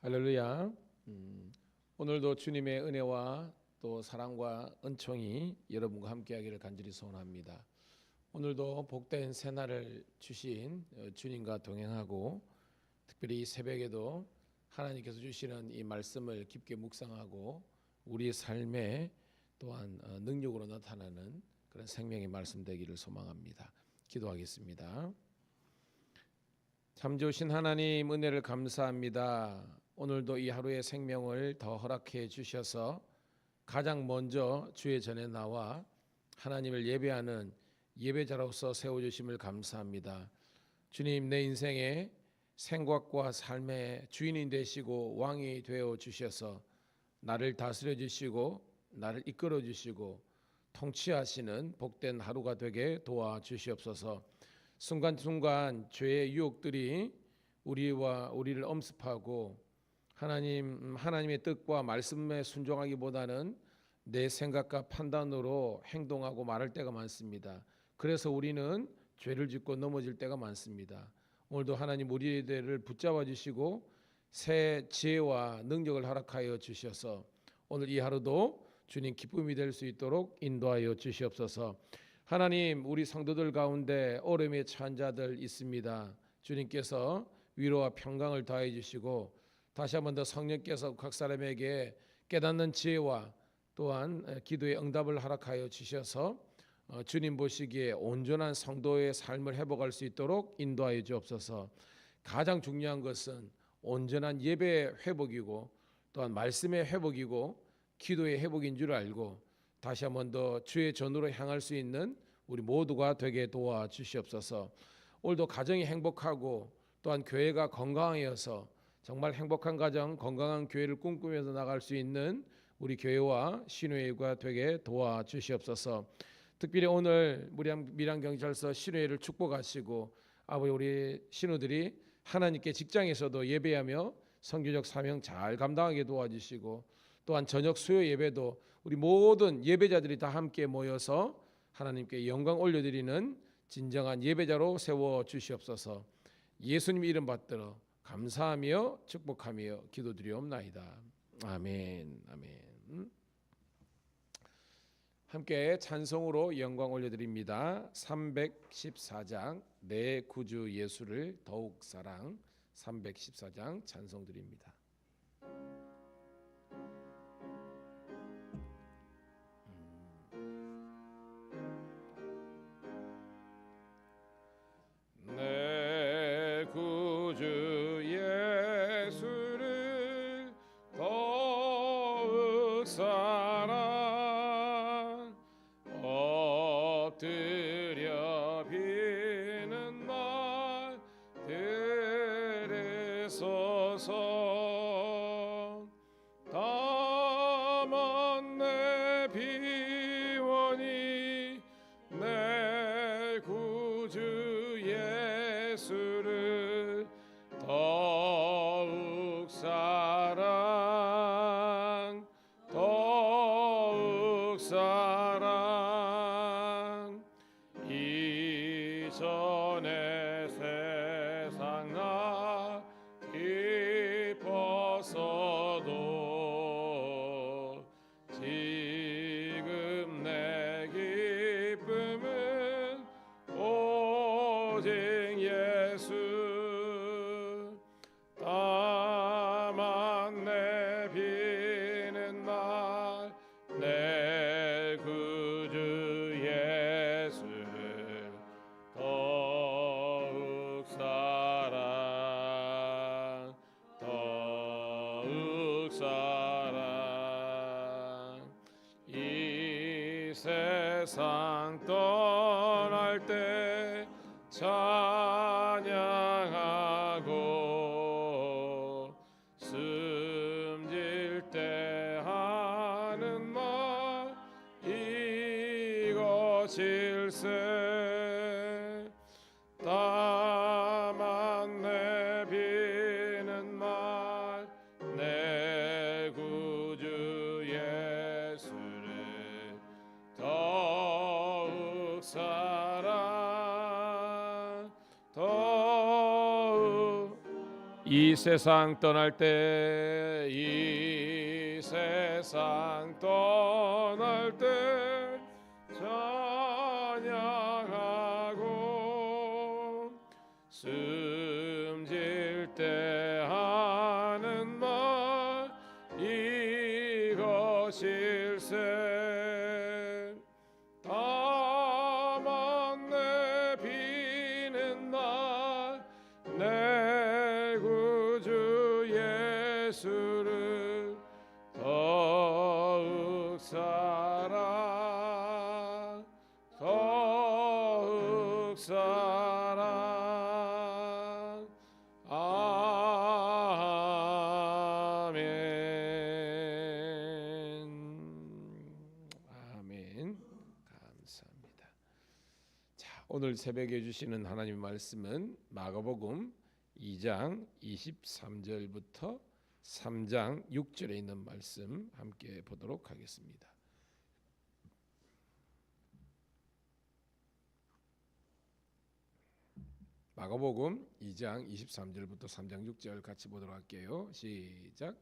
할렐루야. 오늘도 주님의 은혜와 또 사랑과 은총이 여러분과 함께하기를 간절히 소원합니다. 오늘도 복된 새날을 주신 주님과 동행하고 특별히 이 새벽에도 하나님께서 주시는 이 말씀을 깊게 묵상하고 우리의 삶에 또한 능력으로 나타나는 그런 생명의 말씀 되기를 소망합니다. 기도하겠습니다. 참 좋으신 하나님, 은혜를 감사합니다. 오늘도 이 하루의 생명을 더 허락해 주셔서 가장 먼저 주의 전에 나와 하나님을 예배하는 예배자로서 세워주심을 감사합니다. 주님, 내 인생의 생각과 삶의 주인이 되시고 왕이 되어 주셔서 나를 다스려 주시고 나를 이끌어 주시고 통치하시는 복된 하루가 되게 도와주시옵소서. 순간순간 죄의 유혹들이 우리를 엄습하고 하나님의 뜻과 말씀에 순종하기보다는 내 생각과 판단으로 행동하고 말할 때가 많습니다. 그래서 우리는 죄를 짓고 넘어질 때가 많습니다. 오늘도 하나님 우리들을 붙잡아 주시고 새 지혜와 능력을 허락하여 주셔서 오늘 이 하루도 주님 기쁨이 될 수 있도록 인도하여 주시옵소서. 하나님, 우리 성도들 가운데 어려움에 처한 자들 있습니다. 주님께서 위로와 평강을 더해 주시고 다시 한 번 더 성령께서 각 사람에게 깨닫는 지혜와 또한 기도의 응답을 허락하여 주셔서 주님 보시기에 온전한 성도의 삶을 회복할 수 있도록 인도하여 주옵소서. 가장 중요한 것은 온전한 예배의 회복이고 또한 말씀의 회복이고 기도의 회복인 줄 알고 다시 한 번 더 주의 전으로 향할 수 있는 우리 모두가 되게 도와주시옵소서. 오늘도 가정이 행복하고 또한 교회가 건강하여서 정말 행복한 가정, 건강한 교회를 꿈꾸면서 나갈 수 있는 우리 교회와 신우회가 되게 도와주시옵소서. 특별히 오늘 밀양경찰서 신우회를 축복하시고 아버지 우리 신우들이 하나님께 직장에서도 예배하며 선교적 사명 잘 감당하게 도와주시고 또한 저녁 수요 예배도 우리 모든 예배자들이 다 함께 모여서 하나님께 영광 올려드리는 진정한 예배자로 세워주시옵소서. 예수님 이름 받들어 감사하며 축복하며 기도드리옵나이다. 아멘. 아멘. 함께 찬송으로 영광 올려드립니다. 314장 내 구주 예수를 더욱 사랑. 314장 찬송 드립니다. 내 구주 예수를 더욱 사랑 엎드려 비는 날 들으소서. 다만 내 비원이 내 구주 예수를 더욱 사랑 더욱 사랑. 이전에 세상 나 기뻤어도 지금 내 기쁨은 오직 예수. 다만 내 비는 날 내 구주 예수를 더욱 사랑 더욱 사랑. 이 세상 떠날 때 찬양하고 숨질 때 하는 말 이것일세. 다만 내 비는 날 내 구주 예수를 더욱 사랑 더욱 이 세상 떠날 때, 이 세상 떠날 때 찬양하고 숨질 때 하는 말 이것일세. 다만 내 비는 날 내 구주 예수를 더욱 사랑, 더욱 사랑. 아멘. 아멘. 감사합니다. 자, 오늘 새벽에 주시는 하나님의 말씀은 마가복음 2장 23절부터 3장 6절에 있는 말씀 함께 보도록 하겠습니다. 마가복음 2장 23절부터 3장 6절 같이 보도록 할게요. 시작.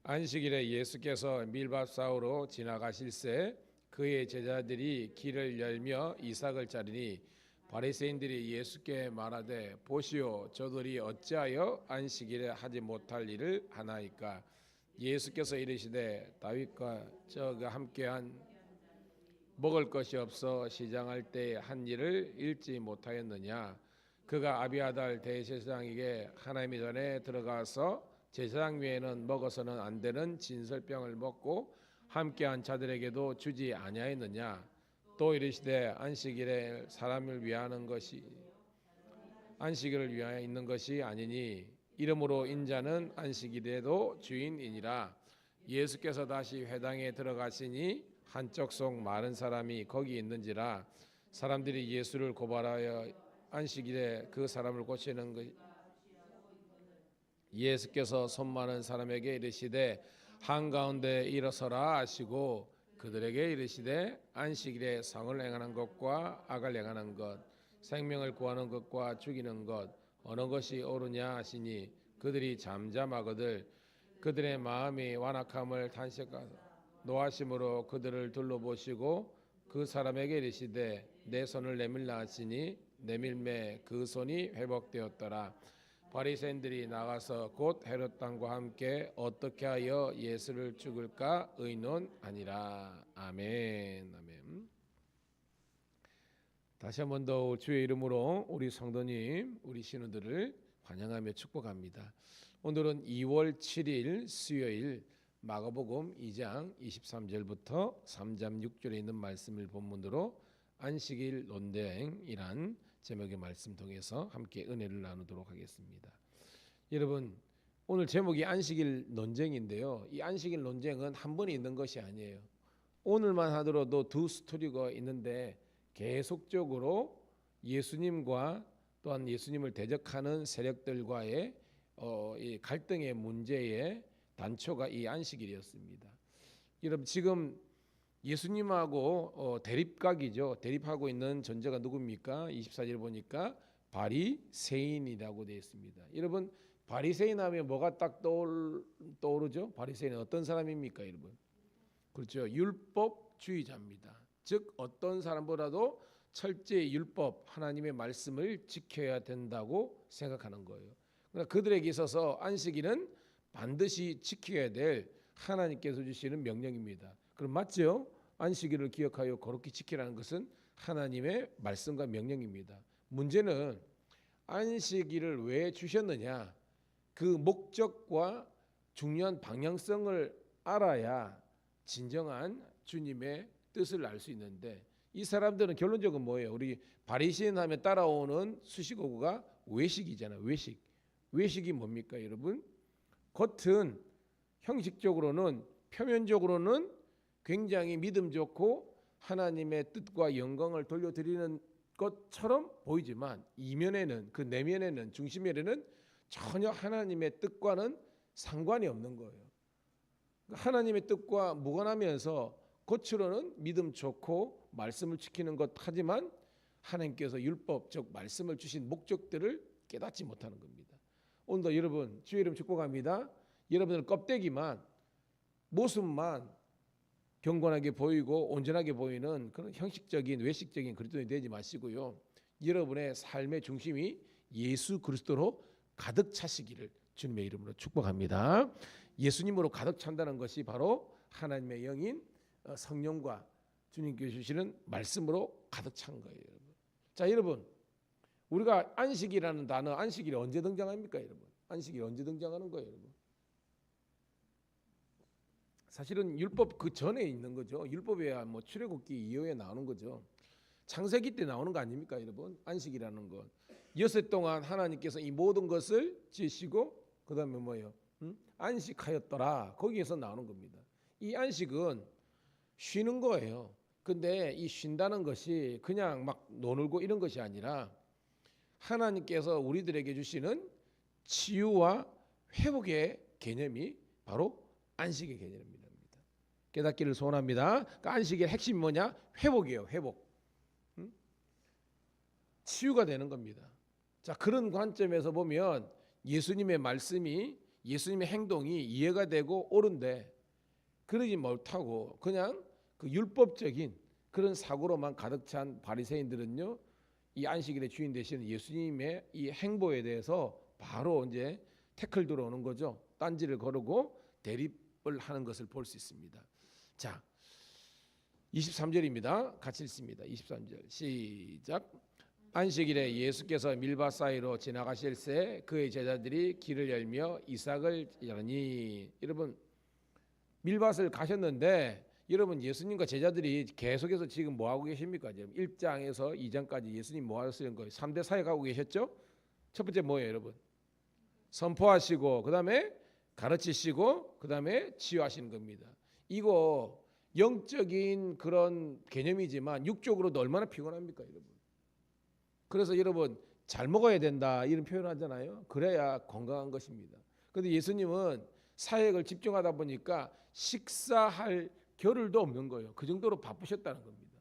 안식일에 예수께서 밀밥 사우로 지나가실새 그의 제자들이 길을 열며 이삭을 자르니 바리새인들이 예수께 말하되 보시오 저들이 어찌하여 안식일에 하지 못할 일을 하나이까. 예수께서 이르시되 다윗과 저가 함께한 먹을 것이 없어 시장할 때 한 일을 잃지 못하였느냐. 그가 아비아달 대제사장에게 하나님의 전에 들어가서 제사장 외에는 먹어서는 안 되는 진설병을 먹고 함께한 자들에게도 주지 아니하였느냐. 또 이르시되 안식일에 사람을 위하는 것이 안식일을 위하여 있는 것이 아니니 이러므로 인자는 안식일에도 주인이니라. 예수께서 다시 회당에 들어가시니 한쪽 속 많은 사람이 거기 있는지라. 사람들이 예수를 고발하여 안식일에 그 사람을 고치는 것 예수께서 손 많은 사람에게 이르시되 한가운데 일어서라 하시고 그들에게 이르시되 안식일에 성을 행하는 것과 악을 행하는 것 생명을 구하는 것과 죽이는 것 어느 것이 옳으냐 하시니 그들이 잠잠하거늘 그들의 마음이 완악함을 탄식하사 노하심으로 그들을 둘러보시고 그 사람에게 이르시되 내 손을 내밀라 하시니 내밀매 그 손이 회복되었더라. 바리새인들이 나가서 곧 헤롯 왕과 함께 어떻게 하여 예수를 죽일까 의논하니라. 아멘. 아멘. 다시 한 번 더 주의 이름으로 우리 성도님, 우리 신우들을 환영하며 축복합니다. 오늘은 2월 7일 수요일 마가복음 2장 23절부터 3장 6절에 있는 말씀을 본문으로 안식일 논쟁이란 제목의 말씀 통해서 함께 은혜를 나누도록 하겠습니다. 여러분, 오늘 제목이 안식일 논쟁인데요. 이 안식일 논쟁은 한 번에 있는 것이 아니에요. 오늘만 하더라도 두 스토리가 있는데 계속적으로 예수님과 또한 예수님을 대적하는 세력들과의 이 갈등의 문제의 단초가 이 안식일이었습니다. 여러분, 지금 예수님하고 대립각이죠. 대립하고 있는 존재가 누굽니까? 24절 보니까 바리새인이라고 되어 있습니다. 여러분, 바리새인 하면 뭐가 딱 떠오르죠? 바리새인은 어떤 사람입니까, 여러분? 그렇죠. 율법주의자입니다. 즉 어떤 사람보다도 철저히 율법, 하나님의 말씀을 지켜야 된다고 생각하는 거예요. 그러나 그들에게 있어서 안식일은 반드시 지켜야 될 하나님께서 주시는 명령입니다. 그럼 맞죠? 안식일을 기억하여 거룩히 지키라는 것은 하나님의 말씀과 명령입니다. 문제는 안식일을 왜 주셨느냐? 그 목적과 중요한 방향성을 알아야 진정한 주님의 뜻을 알 수 있는데 이 사람들은 결론적으로 뭐예요? 우리 바리새인 하면 따라오는 수식어가 외식이잖아요. 외식. 외식이 뭡니까, 여러분? 겉은 형식적으로는 표면적으로는 굉장히 믿음 좋고 하나님의 뜻과 영광을 돌려드리는 것처럼 보이지만 이면에는 그 내면에는 중심에는 전혀 하나님의 뜻과는 상관이 없는 거예요. 하나님의 뜻과 무관하면서 겉으로는 믿음 좋고 말씀을 지키는 것 하지만 하나님께서 율법 즉 말씀을 주신 목적들을 깨닫지 못하는 겁니다. 오늘도 여러분 주의 이름 축복합니다. 여러분들 껍데기만 모습만 경건하게 보이고 온전하게 보이는 그런 형식적인 외식적인 그리스도인이 되지 마시고요. 여러분의 삶의 중심이 예수 그리스도로 가득 차시기를 주님의 이름으로 축복합니다. 예수님으로 가득 찬다는 것이 바로 하나님의 영인 성령과 주님께서 주시는 말씀으로 가득 찬 거예요. 여러분. 자, 여러분, 우리가 안식이라는 단어, 안식일이 언제 등장합니까, 여러분? 안식일이 언제 등장하는 거예요, 여러분? 사실은 율법 그 전에 있는 거죠. 율법에야 뭐 출애굽기 이후에 나오는 거죠. 창세기 때 나오는 거 아닙니까, 여러분? 안식이라는 건 엿새 동안 하나님께서 이 모든 것을 지으시고 그다음에 뭐예요? 안식하였더라. 거기에서 나오는 겁니다. 이 안식은 쉬는 거예요. 근데 이 쉰다는 것이 그냥 막 노놀고 이런 것이 아니라 하나님께서 우리들에게 주시는 치유와 회복의 개념이 바로 안식의 개념입니다. 깨닫기를 소원합니다. 그러니까 안식의 핵심이 뭐냐? 회복이에요. 회복. 치유가 되는 겁니다. 자, 그런 관점에서 보면 예수님의 말씀이 예수님의 행동이 이해가 되고 옳은데 그러지 못하고 그냥 그 율법적인 그런 사고로만 가득 찬 바리새인들은요, 이 안식일의 주인 되시는 예수님의 이 행보에 대해서 바로 이제 태클 들어오는 거죠. 딴지를 거르고 대립을 하는 것을 볼 수 있습니다. 자, 23절입니다. 같이 읽습니다. 23절 시작. 안식일에 예수께서 밀밭 사이로 지나가실새 그의 제자들이 길을 열며 이삭을 열으니. 여러분, 밀밭을 가셨는데 여러분 예수님과 제자들이 계속해서 지금 뭐 하고 계십니까? 지금 1장에서 2장까지 예수님 뭐 하시는 거예요? 3대 사역 하고 계셨죠? 첫 번째 뭐예요, 여러분? 선포하시고 그다음에 가르치시고 그다음에 치유하시는 겁니다. 이거 영적인 그런 개념이지만 육적으로도 얼마나 피곤합니까, 여러분? 그래서 여러분 잘 먹어야 된다 이런 표현을 하잖아요. 그래야 건강한 것입니다. 그런데 예수님은 사역을 집중하다 보니까 식사할 겨를도 없는 거예요. 그 정도로 바쁘셨다는 겁니다.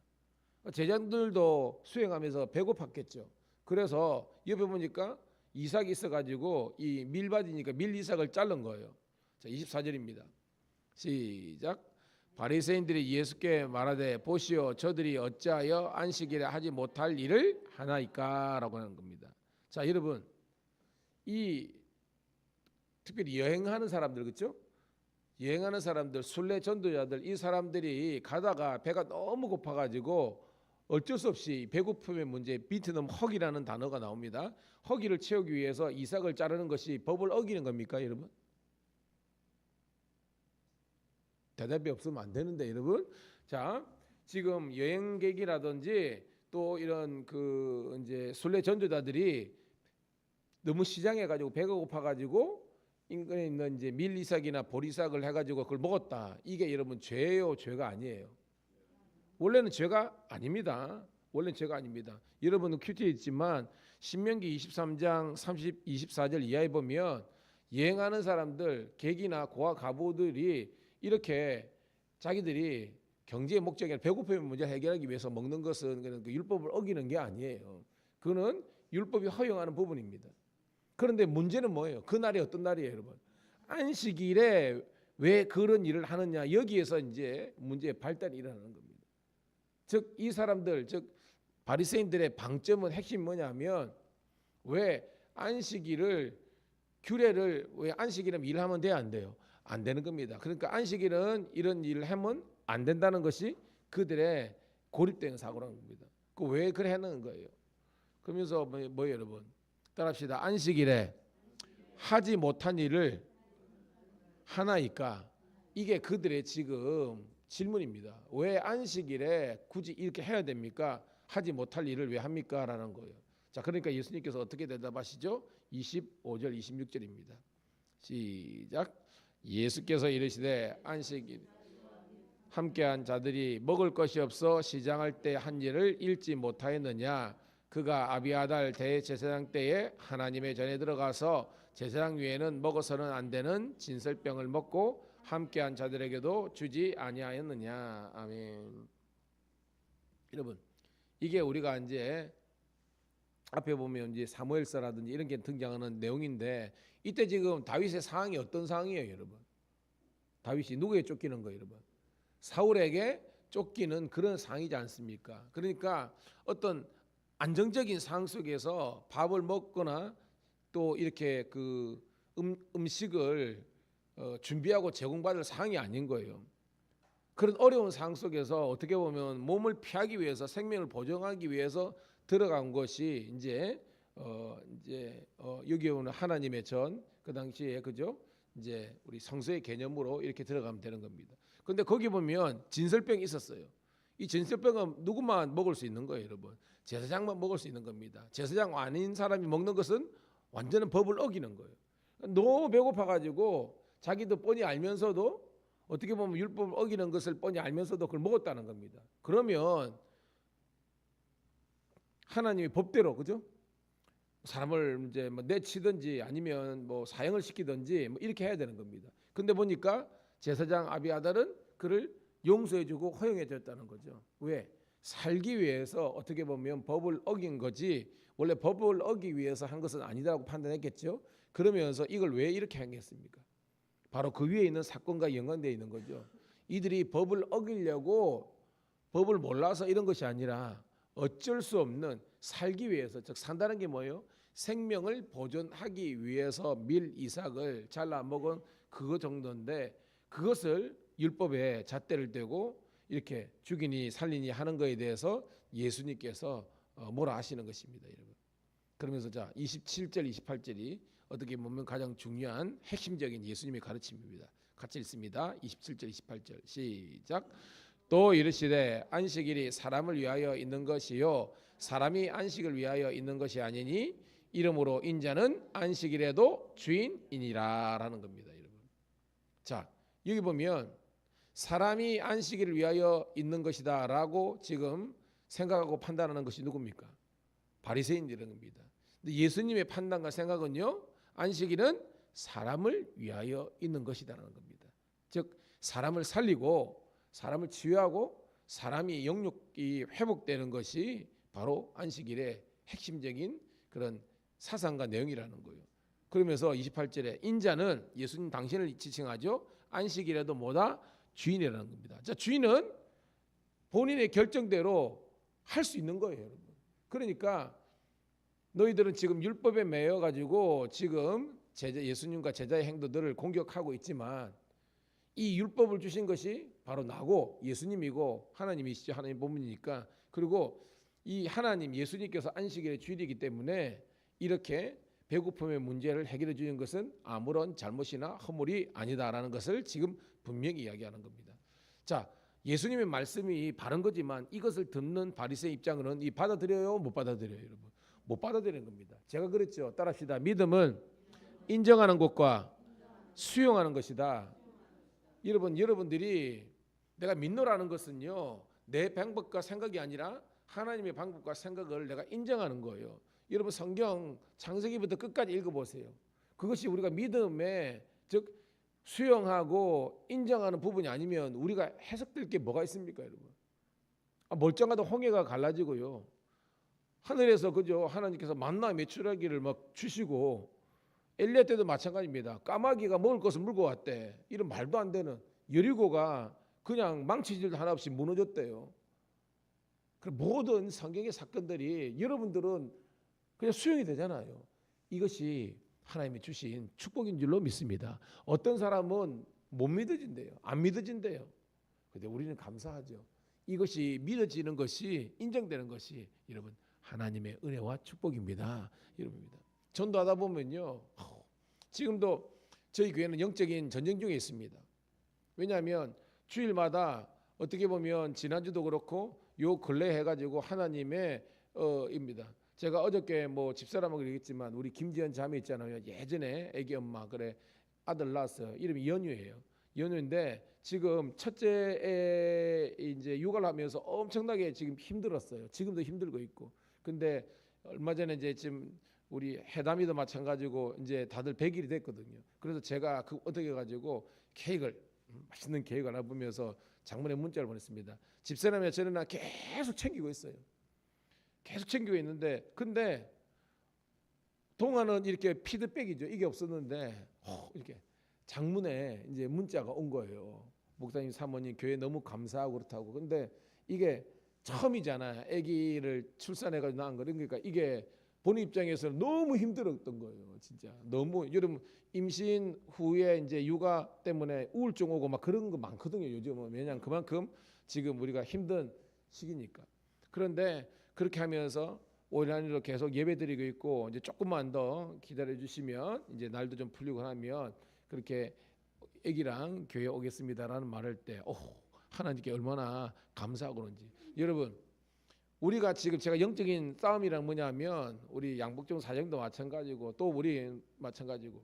제자들도 수행하면서 배고팠겠죠. 그래서 옆에 보니까 이삭이 있어가지고 이 밀밭이니까 밀이삭을 자른 거예요. 자, 24절입니다. 시작. 바리새인들이 예수께 말하되 보시오 저들이 어찌하여 안식일에 하지 못할 일을 하나이까라고 하는 겁니다. 자, 여러분 이 특별히 여행하는 사람들 그렇죠? 여행하는 사람들 순례 전도자들 이 사람들이 가다가 배가 너무 고파가지고 어쩔 수 없이 배고픔의 문제 비트넘 허기라는 단어가 나옵니다. 허기를 채우기 위해서 이삭을 자르는 것이 법을 어기는 겁니까, 여러분? 대답이 없으면 안 되는데, 여러분. 자, 지금 여행객이라든지 또 이런 그 이제 순례 전도자들이 너무 시장에 가지고 배가 고파가지고 인근에 있는 이제 밀이삭이나 보리삭을 해가지고 그걸 먹었다. 이게 여러분 죄예요, 죄가 아니에요? 원래는 죄가 아닙니다. 원래는 죄가 아닙니다. 여러분은 큐티에 있지만 신명기 23장 24절 이하에 보면 여행하는 사람들, 객이나 고아 가부들이 이렇게 자기들이 경제의 목적이 아니라 배고픔의 문제를 해결하기 위해서 먹는 것은 그 율법을 어기는 게 아니에요. 그거는 율법이 허용하는 부분입니다. 그런데 문제는 뭐예요? 그날이 어떤 날이에요, 여러분? 안식일에 왜 그런 일을 하느냐? 여기에서 이제 문제의 발달이 일어나는 겁니다. 즉 이 사람들, 즉 바리새인들의 방점은 핵심이 뭐냐면 왜 안식일을 규례를 왜 안식일은 일하면 돼야 안 돼요? 안 되는 겁니다. 그러니까 안식일은 이런 일을 하면 안 된다는 것이 그들의 고립된 사고라는 겁니다. 그 왜 그래 하는 거예요? 그러면서 뭐예요, 여러분? 따라합시다. 안식일에 하지 못한 일을 하나이까? 이게 그들의 지금 질문입니다. 왜 안식일에 굳이 이렇게 해야 됩니까? 하지 못할 일을 왜 합니까? 라는 거예요. 자, 그러니까 예수님께서 어떻게 대답하시죠? 25절 26절입니다. 시작. 예수께서 이르시되 안식일 함께한 자들이 먹을 것이 없어 시장할 때 한 일을 잃지 못하였느냐? 그가 아비아달 대제사장 때에 하나님의 전에 들어가서 제사장 위에는 먹어서는 안 되는 진설병을 먹고 함께한 자들에게도 주지 아니하였느냐? 아멘. 여러분, 이게 우리가 이제 앞에 보면 이제 사무엘서라든지 이런 게 등장하는 내용인데 이때 지금 다윗의 상황이 어떤 상황이에요, 여러분? 다윗이 누구에 쫓기는 거예요, 여러분? 사울에게 쫓기는 그런 상황이지 않습니까? 그러니까 어떤 안정적인 상황 속에서 밥을 먹거나 또 이렇게 그 음식을 준비하고 제공받을 상황이 아닌 거예요. 그런 어려운 상황 속에서 어떻게 보면 몸을 피하기 위해서 생명을 보존하기 위해서 들어간 것이 여기 오는 하나님의 전 그 당시에 그죠? 이제 우리 성서의 개념으로 이렇게 들어가면 되는 겁니다. 근데 거기 보면 진설병이 있었어요. 이 진설병은 누구만 먹을 수 있는 거예요, 여러분. 제사장만 먹을 수 있는 겁니다. 제사장 아닌 사람이 먹는 것은 완전한 법을 어기는 거예요. 너무 배고파 가지고 자기도 뻔히 알면서도 어떻게 보면 율법을 어기는 것을 뻔히 알면서도 그걸 먹었다는 겁니다. 그러면 하나님의 법대로 그죠? 사람을 이제 뭐 내치든지 아니면 뭐 사형을 시키든지 뭐 이렇게 해야 되는 겁니다. 근데 보니까 제사장 아비아달은 그를 용서해주고 허용해줬다는 거죠. 왜? 살기 위해서 어떻게 보면 법을 어긴 거지 원래 법을 어기기 위해서 한 것은 아니다라고 판단했겠죠. 그러면서 이걸 왜 이렇게 하겠습니까? 바로 그 위에 있는 사건과 연관되어 있는 거죠. 이들이 법을 어기려고 법을 몰라서 이런 것이 아니라 어쩔 수 없는 살기 위해서, 즉 산다는 게 뭐예요? 생명을 보존하기 위해서 밀 이삭을 잘라 먹은 그거 정도인데 그것을 율법에 잣대를 대고 이렇게 죽이니 살리니 하는 것에 대해서 예수님께서 뭐라 하시는 것입니다, 여러분. 그러면서 자 27절 28절이 어떻게 보면 가장 중요한 핵심적인 예수님의 가르침입니다. 같이 읽습니다. 27절 28절 시작. 또 이르시되 안식일이 사람을 위하여 있는 것이요 사람이 안식을 위하여 있는 것이 아니니 이러므로 인자는 안식일에도 주인이니라 라는 겁니다, 여러분. 자 여기 보면 사람이 안식일을 위하여 있는 것이다 라고 지금 생각하고 판단하는 것이 누굽니까? 바리새인들인 겁니다. 근데 예수님의 판단과 생각은요 안식일은 사람을 위하여 있는 것이다라는 겁니다. 즉 사람을 살리고 사람을 치유하고 사람이 영육이 회복되는 것이 바로 안식일의 핵심적인 그런 사상과 내용이라는 거예요. 그러면서 28절에 인자는 예수님 당신을 지칭하죠. 안식일에도 뭐다? 주인이라는 겁니다. 자, 주인은 본인의 결정대로 할 수 있는 거예요, 여러분. 그러니까 너희들은 지금 율법에 매여 가지고 지금 예수님과 제자의 행동들을 공격하고 있지만 이 율법을 주신 것이 바로 나고 예수님이고 하나님이시죠. 하나님 본문이니까. 그리고 이 하나님 예수님께서 안식일의 주일이기 때문에 이렇게 배고픔의 문제를 해결해 주는 것은 아무런 잘못이나 허물이 아니다라는 것을 지금 분명히 이야기하는 겁니다. 자, 예수님의 말씀이 바른 거지만 이것을 듣는 바리새인 입장으로는 이 받아들여요, 못 받아들여요, 여러분? 못 받아들이는 겁니다. 제가 그랬죠. 따라합시다. 믿음은 인정하는 것과 수용하는 것이다. 여러분들이 내가 믿노라는 것은요 내 방법과 생각이 아니라 하나님의 방법과 생각을 내가 인정하는 거예요. 여러분 성경 창세기부터 끝까지 읽어보세요. 그것이 우리가 믿음의 즉 수용하고 인정하는 부분이 아니면 우리가 해석될 게 뭐가 있습니까, 여러분? 멀쩡하다 홍해가 갈라지고요. 하늘에서 그죠 하나님께서 만나 메추라기를 막 주시고 엘리야 때도 마찬가지입니다. 까마귀가 먹을 것을 물고 왔대. 이런 말도 안 되는 여리고가 그냥 망치질 하나 없이 무너졌대요. 모든 성경의 사건들이 여러분들은 그냥 수용이 되잖아요. 이것이 하나님이 주신 축복인 줄로 믿습니다. 어떤 사람은 못 믿어진대요. 안 믿어진대요. 근데 우리는 감사하죠. 이것이 믿어지는 것이 인정되는 것이 여러분 하나님의 은혜와 축복입니다. 여러분입니다. 전도하다 보면요. 지금도 저희 교회는 영적인 전쟁 중에 있습니다. 왜냐하면 주일마다 어떻게 보면 지난주도 그렇고 요 근래 해가지고 하나님의 입니다. 제가 어저께 뭐 집사람하고 얘기했지만 우리 김지연 자매 있잖아요. 예전에 애기 엄마 그래 아들 낳았어요. 이름이 연유예요. 연유인데 지금 첫째 애 이제 육아를 하면서 엄청나게 지금 힘들었어요. 지금도 힘들고 있고. 근데 얼마 전에 이제 지금 우리 해담이도 마찬가지고 이제 다들 100일이 됐거든요. 그래서 제가 그 어떻게 가지고 케이크를 맛있는 케이크 하나 보면서 장모님 문자를 보냈습니다. 집사람이 저는 계속 챙기고 있어요. 계속 챙기고 있는데 근데 동안은 이렇게 피드백이죠. 이게 없었는데 이렇게 장문에 이제 문자가 온 거예요. 목사님, 사모님 교회 너무 감사하고 그렇다고. 근데 이게 처음이잖아요. 아기를 출산해가지고 낳은 거. 그러니까 이게 본인 입장에서는 너무 힘들었던 거예요. 진짜 너무. 여러분 임신 후에 이제 육아 때문에 우울증 오고 막 그런 거 많거든요. 요즘은. 왜냐하면 그만큼 지금 우리가 힘든 시기니까. 그런데 그렇게 하면서 온라인으로 계속 예배드리고 있고, 이제 조금만 더 기다려 주시면 이제 날도 좀 풀리고 하면 그렇게 아기랑 교회 오겠습니다라는 말할 때 하나님께 얼마나 감사하고 그런지. 여러분 우리가 지금 제가 영적인 싸움이란 뭐냐면 우리 양복종 사정도 마찬가지고 또 우리 마찬가지고,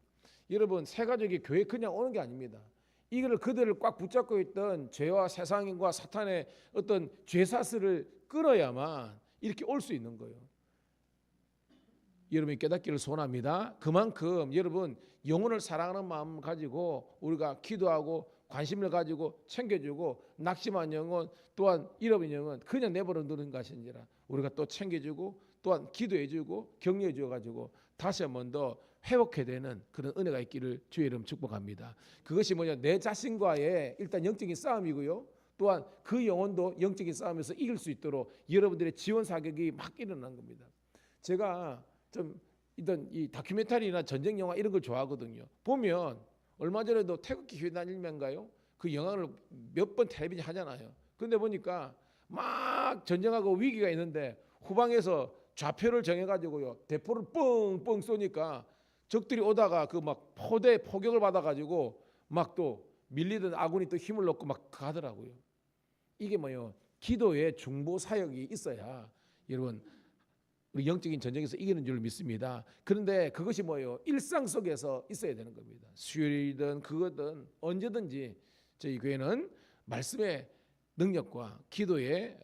여러분 새 가족이 교회 그냥 오는 게 아닙니다. 이거를 그들을 꽉 붙잡고 있던 죄와 세상과 사탄의 어떤 죄사슬을 끌어야만 이렇게 올 수 있는 거예요. 여러분이 깨닫기를 소원합니다. 그만큼 여러분 영혼을 사랑하는 마음 가지고 우리가 기도하고 관심을 가지고 챙겨주고, 낙심한 영혼 또한 잃어버린 영혼 그냥 내버려 두는 것인지라 우리가 또 챙겨주고 또한 기도해주고 격려해 주어가지고 다시 한 번 더 회복해야 되는 그런 은혜가 있기를 주의 이름 축복합니다. 그것이 뭐냐, 내 자신과의 일단 영적인 싸움이고요, 또한 그 영혼도 영적인 싸움에서 이길 수 있도록 여러분들의 지원 사격이 막 일어난 겁니다. 제가 좀 이 다큐멘터리나 전쟁 영화 이런 걸 좋아하거든요. 보면 얼마 전에도 태극기 회단 일면가요? 그 영화를 몇 번 텔레비전 하잖아요. 그런데 보니까 막 전쟁하고 위기가 있는데 후방에서 좌표를 정해가지고요 대포를 뻥뻥 쏘니까 적들이 오다가 그 막 포격을 받아가지고 막 또 밀리던 아군이 또 힘을 넣고 막 가더라고요. 이게 뭐예요? 기도의 중보 사역이 있어야 여러분 우리 영적인 전쟁에서 이기는 줄 믿습니다. 그런데 그것이 뭐예요? 일상 속에서 있어야 되는 겁니다. 수요일이든 그거든 언제든지 저희 교회는 말씀의 능력과 기도의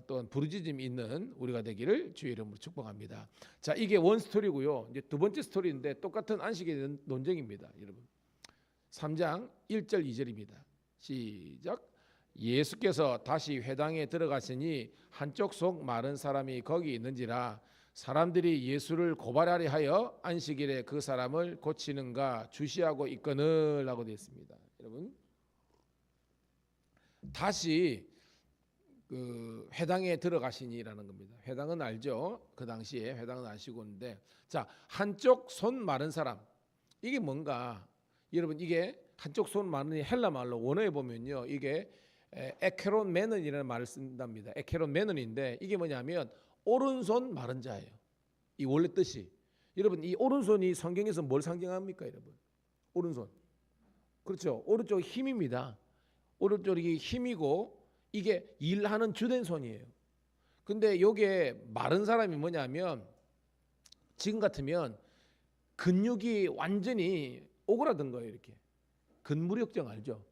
또한 부르짖음이 있는 우리가 되기를 주의 이름으로 축복합니다. 자, 이게 원 스토리고요. 이제 두 번째 스토리인데 똑같은 안식의 논쟁입니다. 여러분 3장 1절 2절입니다. 시작. 예수께서 다시 회당에 들어가시니 한쪽 속 마른 사람이 거기 있는지라 사람들이 예수를 고발하려 하여 안식일에 그 사람을 고치는가 주시하고 있거늘 라고 되어 있습니다. 여러분 다시 그 회당에 들어가시니라는 겁니다. 회당은 알죠? 그 당시에 회당은 아시고 있는데, 자, 한쪽 손 마른 사람 이게 뭔가, 여러분 이게 한쪽 손 마른 헬라 말로 원어에 보면요 이게 에케론 메넌이라는 말을 쓴답니다. 에케론 메넌인데 이게 뭐냐면 오른손 마른 자예요. 이 원래 뜻이. 여러분 이 오른손이 성경에서 뭘 상징합니까? 여러분 오른손, 그렇죠? 오른쪽 힘입니다. 오른쪽이 힘이고 이게 일하는 주된 손이에요. 근데 요게 마른 사람이 뭐냐면 지금 같으면 근육이 완전히 오그라든 거예요. 이렇게 근무력증 알죠?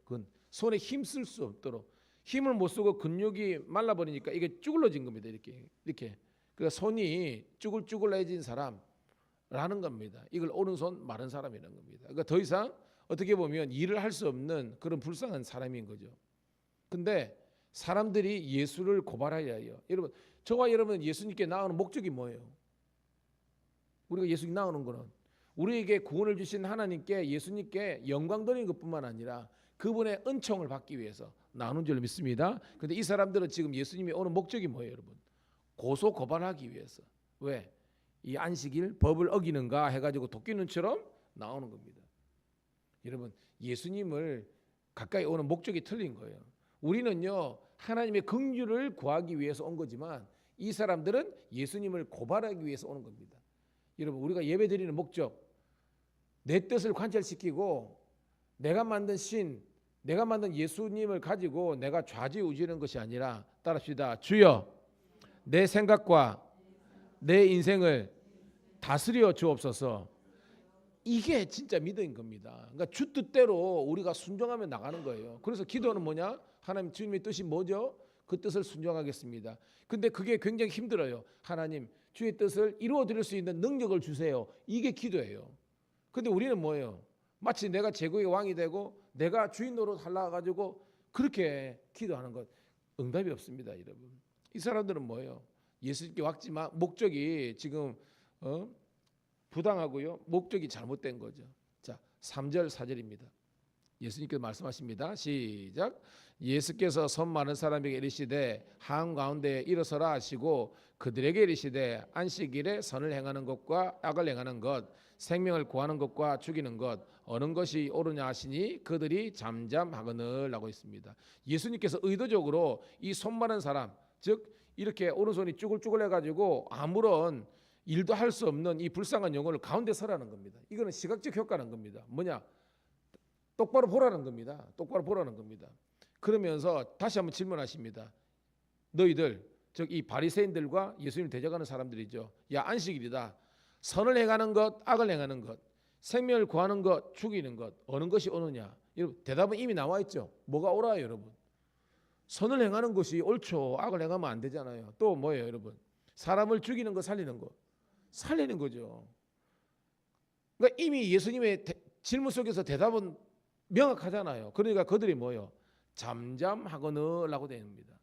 손에 힘 쓸 수 없도록 힘을 못 쓰고 근육이 말라버리니까 이게 쭈글러진 겁니다. 이렇게 그러니까 손이 쭈글쭈글해진 사람라는 겁니다. 이걸 오른손 마른 사람이라는 겁니다. 그러니까 더 이상 어떻게 보면 일을 할 수 없는 그런 불쌍한 사람인 거죠. 근데 사람들이 예수를 고발하여 해요. 여러분 저와 여러분 예수님께 나오는 목적이 뭐예요? 우리가 예수님 나오는 거는 우리에게 구원을 주신 하나님께 예수님께 영광 돌리는 것뿐만 아니라 그분의 은총을 받기 위해서 나오는 줄 믿습니다. 근데 이 사람들은 지금 예수님이 오는 목적이 뭐예요, 여러분? 고소 고발하기 위해서. 왜? 이 안식일 법을 어기는가 해가지고 도끼눈처럼 나오는 겁니다. 여러분 예수님을 가까이 오는 목적이 틀린 거예요. 우리는요 하나님의 긍휼을 구하기 위해서 온 거지만 이 사람들은 예수님을 고발하기 위해서 오는 겁니다. 여러분 우리가 예배드리는 목적, 내 뜻을 관철시키고 내가 만든 신, 내가 만든 예수님을 가지고 내가 좌지우지하는 것이 아니라 따라합시다. 주여 내 생각과 내 인생을 다스려 주옵소서. 이게 진짜 믿음인 겁니다. 그러니까 주 뜻대로 우리가 순종하며 나가는 거예요. 그래서 기도는 뭐냐? 하나님 주님의 뜻이 뭐죠? 그 뜻을 순종하겠습니다. 근데 그게 굉장히 힘들어요. 하나님 주의 뜻을 이루어 드릴 수 있는 능력을 주세요. 이게 기도예요. 근데 우리는 뭐예요? 마치 내가 제국의 왕이 되고 내가 주인 노릇 하려 가지고 그렇게 기도하는 것, 응답이 없습니다, 여러분. 이 사람들은 뭐예요? 예수님께 왔지만 목적이 지금 부당하고요. 목적이 잘못된 거죠. 자, 3절 4절입니다. 예수님께서 말씀하십니다. 시작. 예수께서 손 많은 사람에게 이르시되 한가운데 일어서라 하시고 그들에게 이르시되 안식일에 선을 행하는 것과 악을 행하는 것 생명을 구하는 것과 죽이는 것 어느 것이 옳으냐 하시니 그들이 잠잠하거늘 라고 있습니다. 예수님께서 의도적으로 이 손 많은 사람, 즉 이렇게 오른손이 쭈글쭈글 해가지고 아무런 일도 할 수 없는 이 불쌍한 영혼을 가운데 서라는 겁니다. 이거는 시각적 효과는 겁니다. 뭐냐? 똑바로 보라는 겁니다. 똑바로 보라는 겁니다. 그러면서 다시 한번 질문하십니다. 너희들, 즉 이 바리새인들과 예수님을 대적하는 사람들이죠. 야, 안식일이다. 선을 행하는 것, 악을 행하는 것, 생명을 구하는 것, 죽이는 것 어느 것이 옳으냐? 여러분, 대답은 이미 나와 있죠. 뭐가 옳아요, 여러분? 선을 행하는 것이 옳죠. 악을 행하면 안 되잖아요. 또 뭐예요, 여러분? 사람을 죽이는 거, 살리는 거, 살리는 거죠. 그러니까 이미 예수님의 질문 속에서 대답은 명확하잖아요. 그러니까 그들이 뭐예요? 잠잠하거늘라고 되어 있습니다.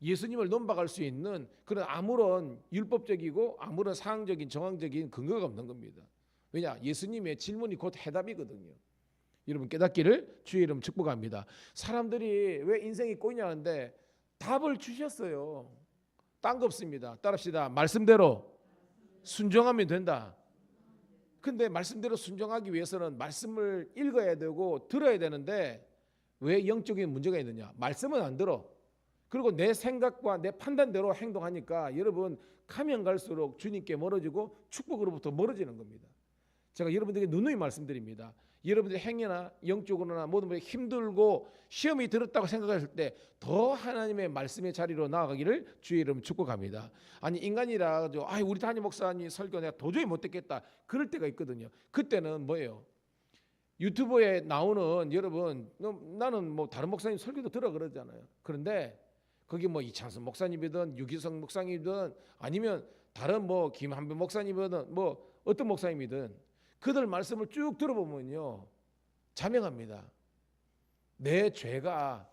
예수님을 논박할 수 있는 그런 아무런 율법적이고 아무런 사항적인 정황적인 근거가 없는 겁니다. 왜냐? 예수님의 질문이 곧 해답이거든요. 여러분 깨닫기를 주의 이름 축복합니다. 사람들이 왜 인생이 꼬이냐는데 답을 주셨어요. 딴 거 없습니다. 따라합시다. 말씀대로 순종하면 된다. 근데 말씀대로 순종하기 위해서는 말씀을 읽어야 되고 들어야 되는데 왜 영적인 문제가 있느냐? 말씀은 안 들어. 그리고 내 생각과 내 판단대로 행동하니까 여러분 가면 갈수록 주님께 멀어지고 축복으로부터 멀어지는 겁니다. 제가 여러분들에게 누누이 말씀드립니다. 여러분들의 행위나 영적으로나 모든 것에 힘들고 시험이 들었다고 생각했을 때 더 하나님의 말씀의 자리로 나아가기를 주의 이름 축복합니다. 아니 인간이라 우리 담임 목사님 설교 내가 도저히 못 듣겠다 그럴 때가 있거든요. 그때는 뭐예요? 유튜브에 나오는 여러분 나는 뭐 다른 목사님 설교도 들어 그러잖아요. 그런데 거기 뭐 이창순 목사님이든 유기성 목사님이든 아니면 다른 뭐 김한배 목사님이든 뭐 어떤 목사님이든 그들 말씀을 쭉 들어보면요 자명합니다. 내 죄가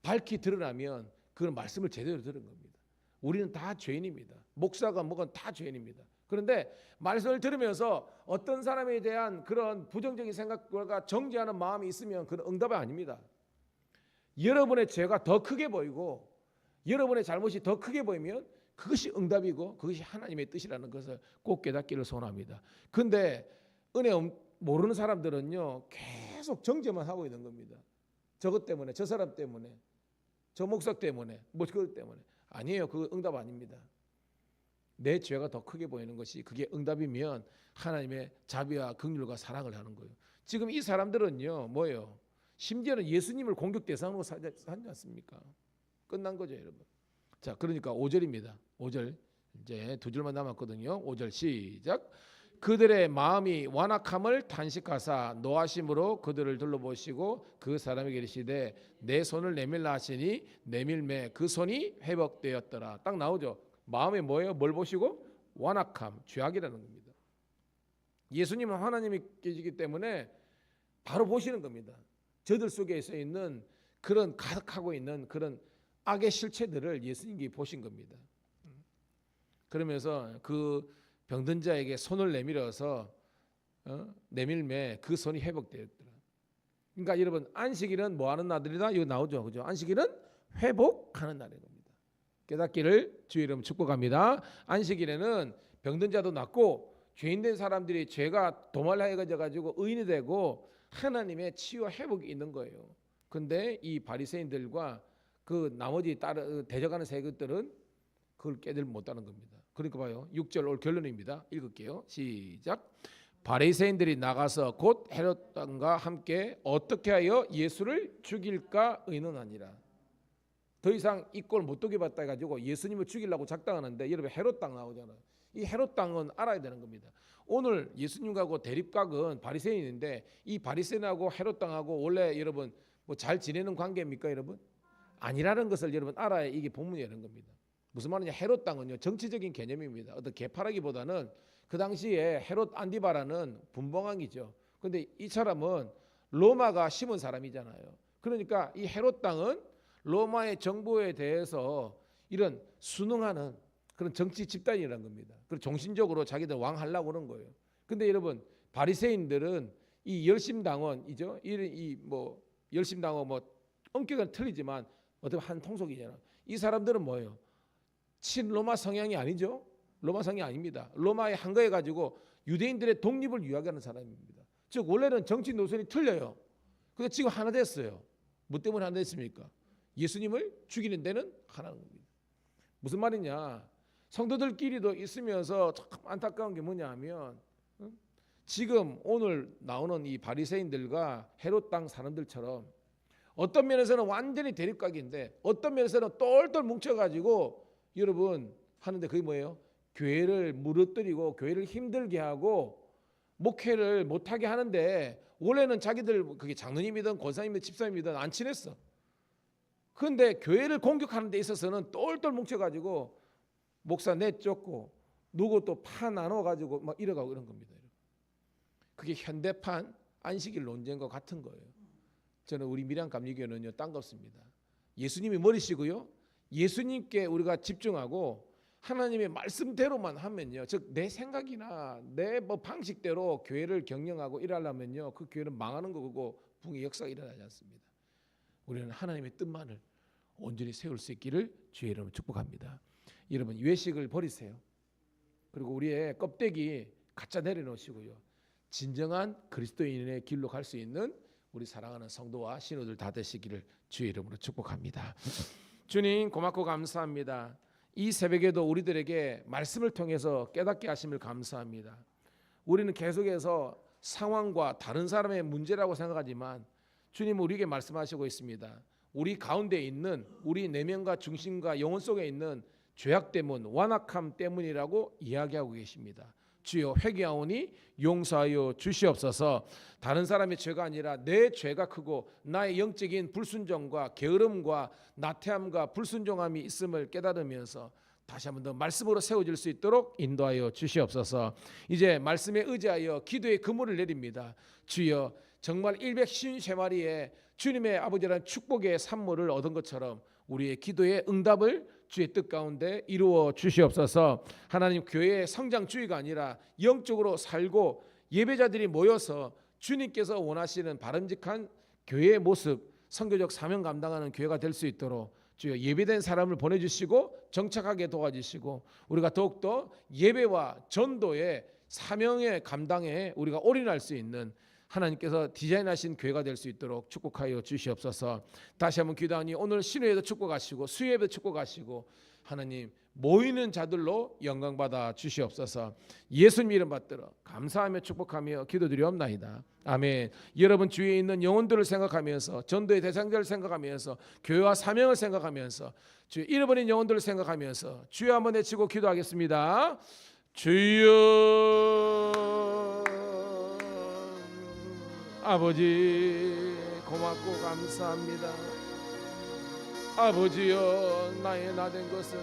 밝히 드러나면 그 말씀을 제대로 들은 겁니다. 우리는 다 죄인입니다. 목사가 뭐건 다 죄인입니다. 그런데 말씀을 들으면서 어떤 사람에 대한 그런 부정적인 생각과 정죄하는 마음이 있으면 그건 응답이 아닙니다. 여러분의 죄가 더 크게 보이고 여러분의 잘못이 더 크게 보이면 그것이 응답이고 그것이 하나님의 뜻이라는 것을 꼭 깨닫기를 소원합니다. 그런데 은혜 모르는 사람들은요 계속 정죄만 하고 있는 겁니다. 저것 때문에 저 사람 때문에 저 목사 때문에 뭐 그것 때문에 아니에요. 그 응답 아닙니다. 내 죄가 더 크게 보이는 것이 그게 응답이면 하나님의 자비와 긍휼과 사랑을 하는 거예요. 지금 이 사람들은요 뭐예요? 심지어는 예수님을 공격 대상으로 하지 않습니까? 끝난 거죠, 여러분. 자, 그러니까 5절입니다. 5절 이제 두 줄만 남았거든요. 5절 시작. 그들의 마음이 완악함을 탄식하사 노하심으로 그들을 둘러보시고 그 사람에게 이르시되 내 손을 내밀라 하시니 내밀매 그 손이 회복되었더라. 딱 나오죠. 마음에 뭐예요? 뭘 보시고? 완악함, 죄악이라는 겁니다. 예수님은 하나님이 계시기 때문에 바로 보시는 겁니다. 저들 속에 있는 그런 가득하고 있는 그런 악의 실체들을 예수님이 보신 겁니다. 그러면서 그 병든 자에게 손을 내밀어서 내밀매 그 손이 회복되었더라. 그러니까 여러분 안식일은 뭐 하는 날이다? 이거 나오죠, 그죠? 안식일은 회복하는 날인 겁니다. 깨닫기를 주의 이름 축복합니다. 안식일에는 병든 자도 낫고 죄인된 사람들이 죄가 도말라해가지고 의인이 되고 하나님의 치유와 회복이 있는 거예요. 근데 이 바리새인들과 그 나머지 대적하는 세력들은 그걸 깨들 못하는 겁니다. 그러니까 봐요. 6절 올 결론입니다. 읽을게요. 시작. 바리새인들이 나가서 곧 헤롯 왕과 함께 어떻게 하여 예수를 죽일까 의논하니라. 더 이상 이 꼴 못 보게 봤다 해가지고 예수님을 죽이려고 작당하는데 여러분 헤롯 땅 나오잖아요. 이 헤롯 땅은 알아야 되는 겁니다. 오늘 예수님하고 대립각은 바리새인인데 이 바리새인하고 헤롯 땅하고 원래 여러분 뭐 잘 지내는 관계입니까, 여러분? 아니라는 것을 여러분 알아야 이게 본문이 되는 겁니다. 무슨 말이냐? 헤롯 땅은요 정치적인 개념입니다. 어떤 개파라기보다는 그 당시에 헤롯 안디바라는 분봉왕이죠. 그런데 이 사람은 로마가 심은 사람이잖아요. 그러니까 이 헤롯 땅은 로마의 정부에 대해서 이런 순응하는 그런 정치 집단이라는 겁니다. 그리고 정신적으로 자기들 왕 하려고 그런 거예요. 근데 여러분 바리새인들은 이 열심당원이죠. 이뭐 열심당원 뭐 엄격은 틀리지만 어떤 한 통속이잖아. 이 사람들은 뭐예요? 친로마 성향이 아니죠. 로마 성향이 아닙니다. 로마에 한거해 가지고 유대인들의 독립을 유학하는 사람입니다. 즉 원래는 정치 노선이 틀려요. 근데 지금 하나 됐어요. 뭐 때문에 하나 됐습니까? 예수님을 죽이는 데는 하나인 겁니다. 무슨 말이냐? 성도들끼리도 있으면서 참 안타까운 게 뭐냐 하면 지금 오늘 나오는 이 바리새인들과 헤롯 땅 사람들처럼 어떤 면에서는 완전히 대립각인데 어떤 면에서는 똘똘 뭉쳐가지고 여러분 하는데 그게 뭐예요? 교회를 무너뜨리고 교회를 힘들게 하고 목회를 못하게 하는데 원래는 자기들 그게 장로님이든 권사님이든 집사님이든 안 친했어. 그런데 교회를 공격하는 데 있어서는 똘똘 뭉쳐가지고 목사 내쫓고 누구 또 파 나눠가지고 막 이래가고 이런 겁니다. 그게 현대판 안식일 논쟁과 같은 거예요. 저는 우리 밀양 감리교회는요 딴 거 없습니다. 예수님이 머리시고요. 예수님께 우리가 집중하고 하나님의 말씀대로만 하면요, 즉 내 생각이나 내 뭐 방식대로 교회를 경영하고 일하려면요 그 교회는 망하는 거고 붕의 역사가 일어나지 않습니다. 우리는 하나님의 뜻만을 온전히 세울 수 있기를 주의 이름으로 축복합니다. 여러분 외식을 버리세요. 그리고 우리의 껍데기 갖다 내려놓으시고요. 진정한 그리스도인의 길로 갈 수 있는 우리 사랑하는 성도와 신우들 다 되시기를 주의 이름으로 축복합니다. 주님 고맙고 감사합니다. 이 새벽에도 우리들에게 말씀을 통해서 깨닫게 하심을 감사합니다. 우리는 계속해서 상황과 다른 사람의 문제라고 생각하지만 주님은 우리에게 말씀하시고 있습니다. 우리 가운데 있는 우리 내면과 중심과 영혼 속에 있는 죄악 때문, 완악함 때문이라고 이야기하고 계십니다. 주여 회개하오니 용서하여 주시옵소서. 다른 사람의 죄가 아니라 내 죄가 크고 나의 영적인 불순종과 게으름과 나태함과 불순종함이 있음을 깨달으면서 다시 한번 더 말씀으로 세워질 수 있도록 인도하여 주시옵소서. 이제 말씀에 의지하여 기도의 그물을 내립니다. 주여 정말 153마리의 주님의 아버지라는 축복의 산물을 얻은 것처럼 우리의 기도의 응답을 주의 뜻 가운데 이루어 주시옵소서. 하나님 교회의 성장주의가 아니라 영적으로 살고 예배자들이 모여서 주님께서 원하시는 바람직한 교회의 모습, 선교적 사명 감당하는 교회가 될 수 있도록 주여 예배된 사람을 보내주시고 정착하게 도와주시고 우리가 더욱더 예배와 전도의 사명의 감당에 우리가 올인할 수 있는 하나님께서 디자인하신 교회가 될 수 있도록 축복하여 주시옵소서. 다시 한번 기도하니 오늘 신우에도 축복하시고 수요예배도 축복하시고 하나님 모이는 자들로 영광받아 주시옵소서. 예수님 이름 받들어 감사하며 축복하며 기도드리옵나이다. 아멘. 여러분 주위에 있는 영혼들을 생각하면서 전도의 대상자를 생각하면서 교회와 사명을 생각하면서 주의 잃어버린 영혼들을 생각하면서 주여 한번 외치고 기도하겠습니다. 주여 아버지 고맙고 감사합니다. 아버지여 나의 나된 것은